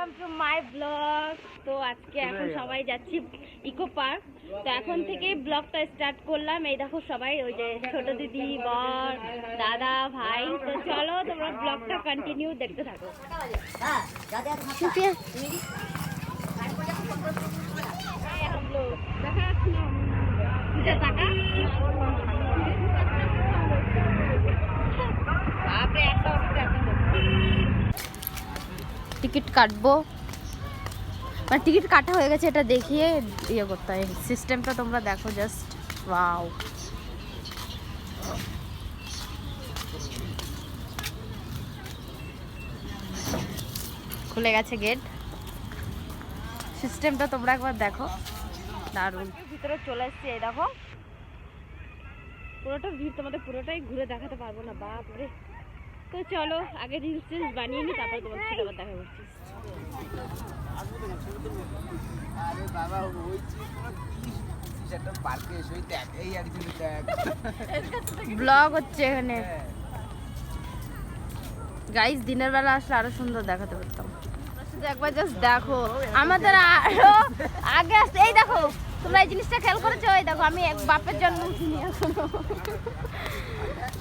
Welcome to my blog. তো আজকে এখন সবাই যাচ্ছি ইকো পার্ক। তো এখন থেকে ব্লগটা স্টার্ট করলাম। এই দেখো সবাই, ওই যে ছোট দিদি, বর, দাদা, ভাই। তো চলো তোমরা ব্লগটা কন্টিনিউ দেখতে থাকো। টিকিট কাটবো, মানে টিকিট কাটা হয়ে গেছে, এটা দেখিয়ে ইয়ে করতে হয়। সিস্টেমটা তোমরা দেখো জাস্ট, ওয়াও। খুলে গেছে গেট। সিস্টেমটা তোমরা একবার দেখো, দারুণ। ভিতরে চলে এসেছি, এই দেখো পুরোটা ভিড়, তোমাদের পুরোটাই ঘুরে দেখাতে পারবো না, বাপরে। তো চলো আগে রিলস বানিয়ে নি, তারপর তোমাদের সাথে আবার দেখা করছি। ব্লগ হচ্ছে এখানে গাইস। দিনের বেলা আসলে আরো সুন্দর দেখাতে পারতাম। একবার জাস্ট দেখো, আমাদের আরো আগে আসতে। এই দেখো তোমরা এই জিনিসটা খেয়াল করেছো? এই দেখো আমি এক বাপের জন্ম শুনি এখনো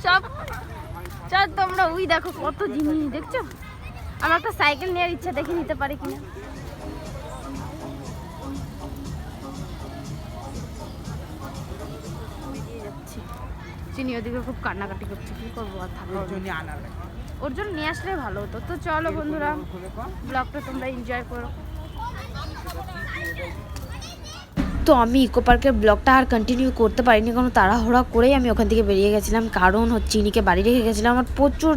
সব। চল তোমরা ওই দেখো কত জিনিস দেখছো। আমার একটা সাইকেল নেওয়ার ইচ্ছা, দেখে নিতে পারি কিনা। চিনি ওদিকে খুব কান্নাকাটি করছে, কি করবো আর থাকবো। ওর জন্য নিয়ে আসলে ভালো হতো। তো চলো বন্ধুরা, ব্লগটা তোমরা এনজয় করো। তো আমি ইকো পার্কের ব্লগটা আর কন্টিনিউ করতে পারিনি, কারণ তাড়াহুড়া করেই আমি ওখান থেকে বেরিয়ে গেছিলাম। কারণ হচ্ছে চিনিকে বাড়ি রেখে গেছিলাম, আমার প্রচুর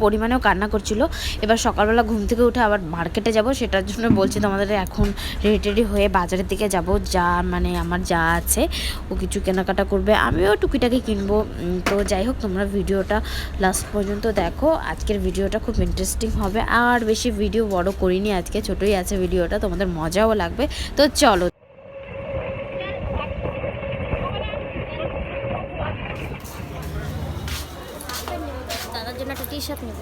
পরিমাণেও কান্না করছিল। এবার সকালবেলা ঘুম থেকে উঠে আবার মার্কেটে যাব, সেটার জন্য বলছি তোমাদের এখন রেডি হয়ে বাজারের দিকে যাব। যা মানে আমার যা আছে ও কিছু কেনাকাটা করবে, আমিও টুকিটাকি কিনবো। তো যাই হোক, তোমরা ভিডিওটা লাস্ট পর্যন্ত দেখো। আজকের ভিডিওটা খুব ইন্টারেস্টিং হবে। আর বেশি ভিডিও বড় করিনি আজকে, ছোটোই আছে ভিডিওটা, তোমাদের মজাও লাগবে। তো চলো। দাদার জন্য একটা টি শার্ট নেব।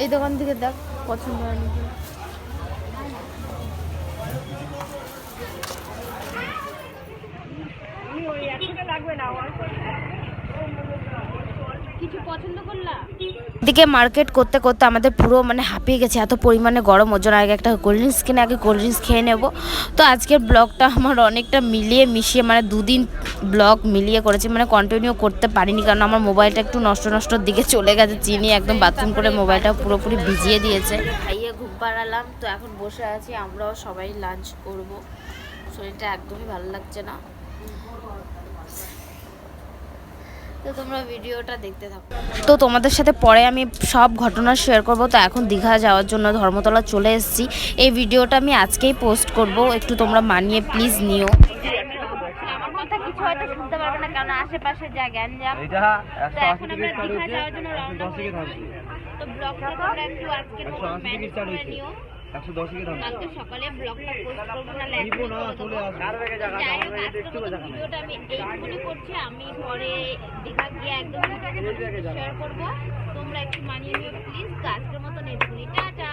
এই দোকান থেকে দেখ, পছন্দ হয়নি। কিছু পছন্দ করলাম। এদিকে মার্কেট করতে করতে আমাদের পুরো মানে হাঁপিয়ে গেছে, এত পরিমাণে গরম। ওর জন্য আগে একটা কোল্ড ড্রিঙ্কস কিনে আগে কোল্ড ড্রিঙ্কস খেয়ে নেব। তো আজকের ব্লগটা আমার অনেকটা মিলিয়ে মিশিয়ে, মানে দুদিন ব্লগ মিলিয়ে করেছি, মানে কন্টিনিউ করতে পারিনি, কারণ আমার মোবাইলটা একটু নষ্টর দিকে চলে গেছে। চিনি একদম বাথরুম করে মোবাইলটা পুরোপুরি ভিজিয়ে দিয়েছে। খাইয়ে ঘুম পাড়ালাম, তো এখন বসে আছি। আমরাও সবাই লাঞ্চ করব। শরীরটা একদমই ভালো লাগছে না। তো তোমরা ভিডিওটা দেখতে থাকো। তো তোমাদের সাথে পরে আমি সব ঘটনা শেয়ার করব। তো এখন দীঘা যাওয়ার জন্য ধর্মতলা চলে এসেছি। এই ভিডিওটা আমি আজকেই পোস্ট করব, একটু তোমরা মানিয়ে প্লিজ নিও। আমার কথা কিছু হয়তো শুনতে পারবে না, কারণ আশেপাশে যা গ্যাঞ্জাম। তো এখন আমরা দীঘা যাওয়ার জন্য রওনা হয়েছি। তো ব্লগটা তোমরা একটু আজকের মতো ম্যানেজ করে নিও। কালকে সকালে ব্লগটা পোস্ট করবো, না যাই হোক, আজকের মতো ভিডিওটা আমি এইটুকুনি করছি। আমি পরে দীঘা গিয়ে একদম শেয়ার করবো, তোমরা একটু মানিয়ে নিও প্লিজ। তো আজকের মতন এইটুকুনি, টাটা।